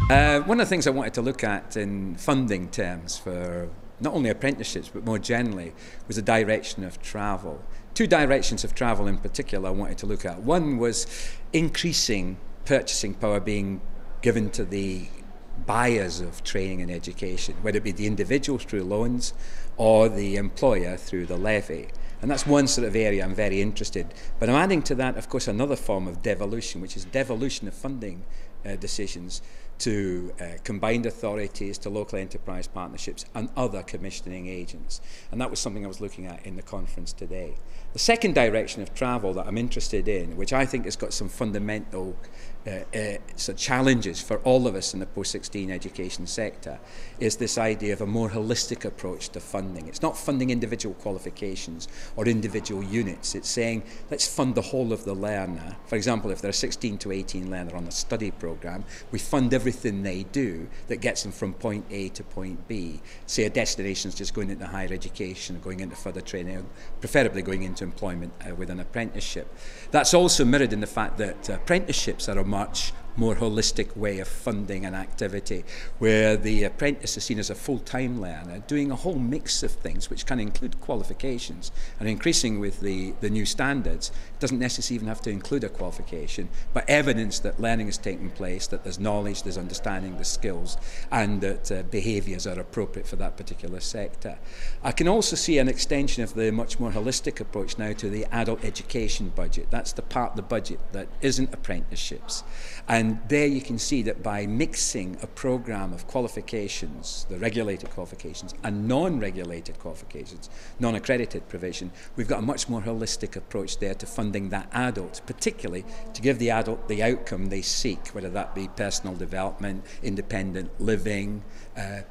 One of the things I wanted to look at in funding terms for not only apprenticeships but more generally was the direction of travel. Two directions of travel in particular I wanted to look at. One was increasing purchasing power being given to the buyers of training and education, whether it be the individuals through loans or the employer through the levy. And that's one sort of area I'm very interested. But I'm adding to that, of course, another form of devolution, which is devolution of funding decisions to combined authorities, to local enterprise partnerships and other commissioning agents. And that was something I was looking at in the conference today. The second direction of travel that I'm interested in, which I think has got some fundamental challenges for all of us in the post-16 education sector, is this idea of a more holistic approach to funding. It's not funding individual qualifications or individual units. It's saying, let's fund the whole of the learner. For example, if they're a 16 to 18 learner on a study program, we fund everything they do that gets them from point A to point B. Say a destination is just going into higher education, going into further training, preferably going into employment with an apprenticeship. That's also mirrored in the fact that apprenticeships are a much more holistic way of funding an activity where the apprentice is seen as a full-time learner doing a whole mix of things which can include qualifications, and increasing with the new standards it doesn't necessarily even have to include a qualification, but evidence that learning is taking place, that there's knowledge, there's understanding, there's skills, and that behaviours are appropriate for that particular sector. I can also see an extension of the much more holistic approach now to the adult education budget. That's the part of the budget that isn't apprenticeships. And there you can see that by mixing a program of qualifications, the regulated qualifications, and non-regulated qualifications, non-accredited provision, we've got a much more holistic approach there to funding that adult, particularly to give the adult the outcome they seek, whether that be personal development, independent living,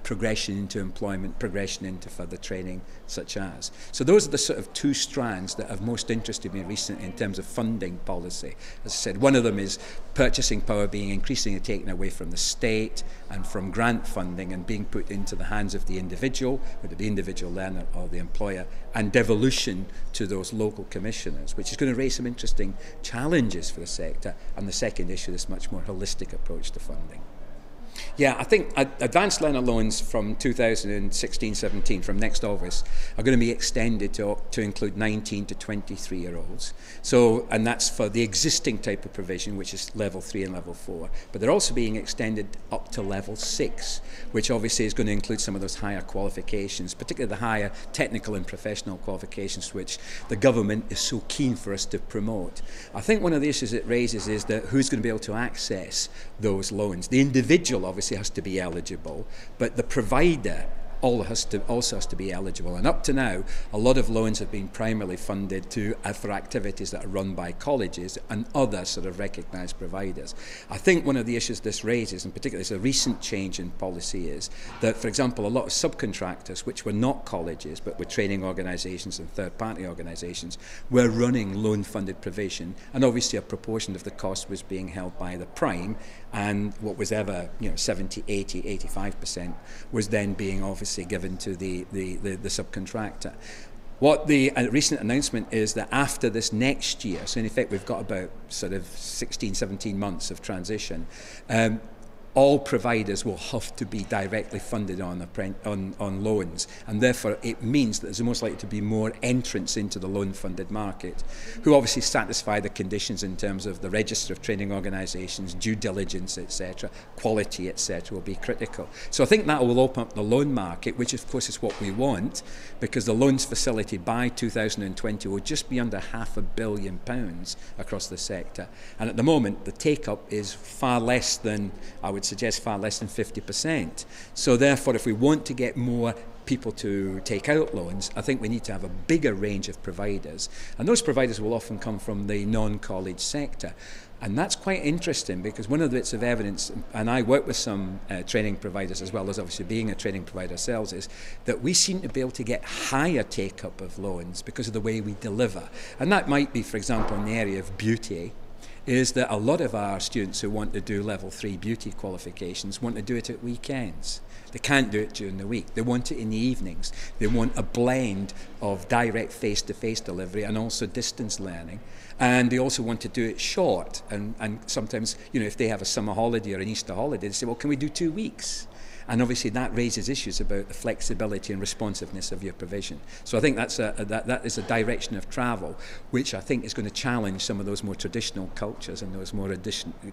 progression into employment, progression into further training, such as. So those are the sort of two strands that have most interested me recently in terms of funding policy. As I said, one of them is purchasing power being increasingly taken away from the state and from grant funding and being put into the hands of the individual, whether the individual learner or the employer, and devolution to those local commissioners, which is going to raise some interesting challenges for the sector. And the second issue, this much more holistic approach to funding. Yeah, I think advanced learner loans from 2016-17, from next August, are going to be extended to include 19 to 23-year-olds. So, and that's for the existing type of provision, which is level 3 and level 4. But they're also being extended up to level 6, which obviously is going to include some of those higher qualifications, particularly the higher technical and professional qualifications, which the government is so keen for us to promote. I think one of the issues it raises is that who's going to be able to access those loans. The individual obviously has to be eligible, but the provider also has to be eligible. And up to now, a lot of loans have been primarily funded for activities that are run by colleges and other sort of recognised providers. I think one of the issues this raises, and particularly it's a recent change in policy, is that, for example, a lot of subcontractors, which were not colleges but were training organisations and third-party organisations, were running loan-funded provision, and obviously a proportion of the cost was being held by the prime, and what was ever 70, 80, 85% was then being obviously given to the subcontractor. What the recent announcement is that after this next year, so in effect we've got about sort of 16, 17 months of transition, all providers will have to be directly funded on loans, and therefore it means that there's most likely to be more entrants into the loan-funded market, who obviously satisfy the conditions in terms of the register of training organisations, due diligence, etc., quality, etc., will be critical. So I think that will open up the loan market, which of course is what we want, because the loans facility by 2020 will just be under £500 million across the sector, and at the moment the take-up is far less than, I would suggest, far less than 50%. So therefore, if we want to get more people to take out loans, I think we need to have a bigger range of providers, and those providers will often come from the non-college sector. And that's quite interesting, because one of the bits of evidence, and I work with some training providers as well as obviously being a training provider ourselves, is that we seem to be able to get higher take-up of loans because of the way we deliver. And that might be, for example, in the area of beauty, is that a lot of our students who want to do level 3 beauty qualifications want to do it at weekends. They can't do it during the week. They want it in the evenings. They want a blend of direct face-to-face delivery and also distance learning. And they also want to do it short. And sometimes, if they have a summer holiday or an Easter holiday, they say, well, can we do 2 weeks? And obviously that raises issues about the flexibility and responsiveness of your provision. So I think that is a direction of travel which I think is going to challenge some of those more traditional cultures and those more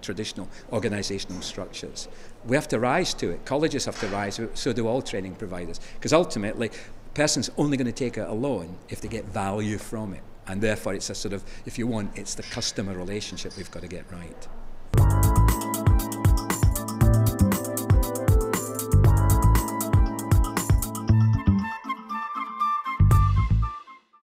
traditional organisational structures. We have to rise to it. Colleges have to rise, so do all training providers. Because ultimately, a person's only going to take out a loan if they get value from it. And therefore it's a sort of, if you want, it's the customer relationship we've got to get right.